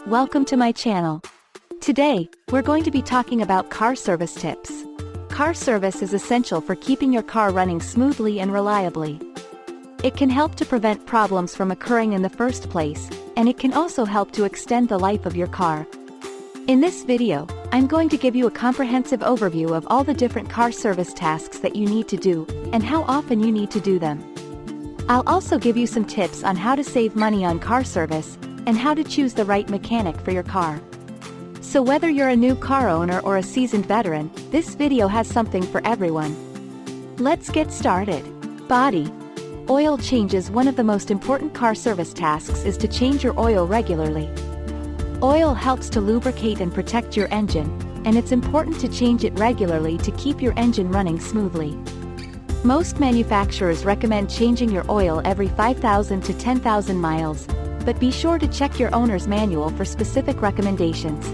Welcome to my channel. Today, we're going to be talking about car service tips. Car service is essential for keeping your car running smoothly and reliably. It can help to prevent problems from occurring in the first place, and it can also help to extend the life of your car. In this video, I'm going to give you a comprehensive overview of all the different car service tasks that you need to do, and how often you need to do them. I'll also give you some tips on how to save money on car service, and how to choose the right mechanic for your car. So whether you're a new car owner or a seasoned veteran, this video has something for everyone. Let's get started. Body oil changes. One of the most important car service tasks is to change your oil regularly. Oil helps to lubricate and protect your engine, and it's important to change it regularly to keep your engine running smoothly. Most manufacturers recommend changing your oil every 5,000 to 10,000 miles, but be sure to check your owner's manual for specific recommendations.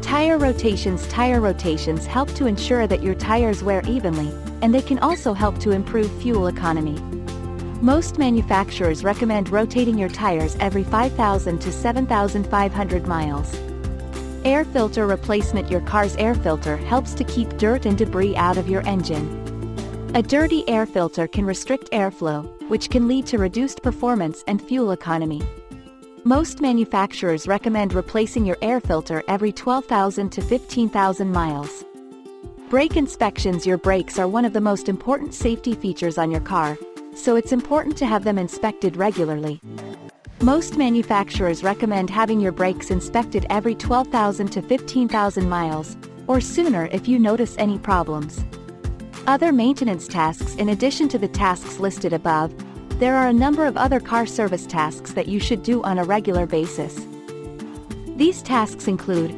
Tire rotations. Tire rotations help to ensure that your tires wear evenly, and they can also help to improve fuel economy. Most manufacturers recommend rotating your tires every 5,000 to 7,500 miles. Air filter replacement. Your car's air filter helps to keep dirt and debris out of your engine. A dirty air filter can restrict airflow, which can lead to reduced performance and fuel economy. Most manufacturers recommend replacing your air filter every 12,000 to 15,000 miles. Brake inspections. Your brakes are one of the most important safety features on your car, so it's important to have them inspected regularly. Most manufacturers recommend having your brakes inspected every 12,000 to 15,000 miles, or sooner if you notice any problems. Other maintenance tasks. In addition to the tasks listed above, there are a number of other car service tasks that you should do on a regular basis. These tasks include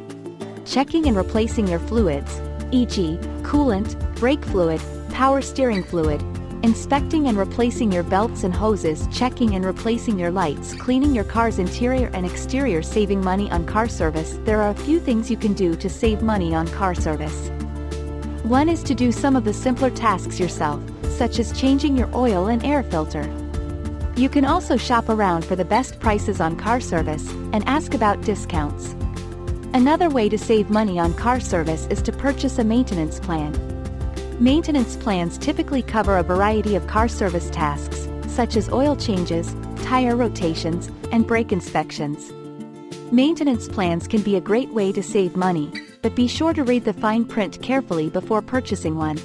checking and replacing your fluids, e.g., coolant, brake fluid, power steering fluid, inspecting and replacing your belts and hoses, checking and replacing your lights, cleaning your car's interior and exterior. Saving money on car service. There are a few things you can do to save money on car service. One is to do some of the simpler tasks yourself, such as changing your oil and air filter. You can also shop around for the best prices on car service, and ask about discounts. Another way to save money on car service is to purchase a maintenance plan. Maintenance plans typically cover a variety of car service tasks, such as oil changes, tire rotations, and brake inspections. Maintenance plans can be a great way to save money, but be sure to read the fine print carefully before purchasing one.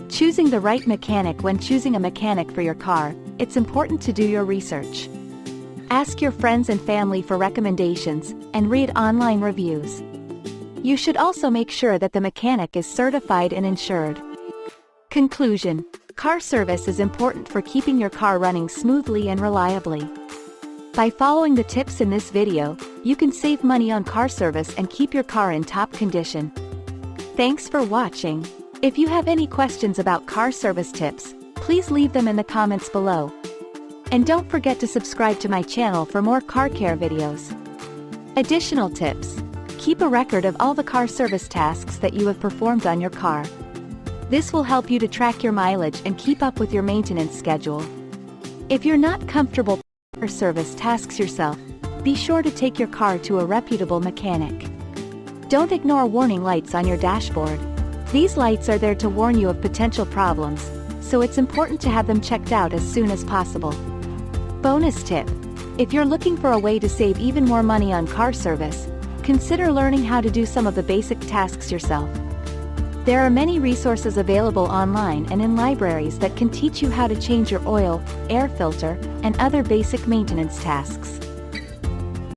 Choosing the right mechanic. When choosing a mechanic for your car, it's important to do your research. Ask your friends and family for recommendations, and read online reviews. You should also make sure that the mechanic is certified and insured. Conclusion: car service is important for keeping your car running smoothly and reliably. By following the tips in this video, you can save money on car service and keep your car in top condition. Thanks for watching. If you have any questions about car service tips, please leave them in the comments below. And don't forget to subscribe to my channel for more car care videos. Additional tips: keep a record of all the car service tasks that you have performed on your car. This will help you to track your mileage and keep up with your maintenance schedule. If you're not comfortable with car service tasks yourself, be sure to take your car to a reputable mechanic. Don't ignore warning lights on your dashboard. These lights are there to warn you of potential problems, so it's important to have them checked out as soon as possible. Bonus tip: if you're looking for a way to save even more money on car service, consider learning how to do some of the basic tasks yourself. There are many resources available online and in libraries that can teach you how to change your oil, air filter, and other basic maintenance tasks.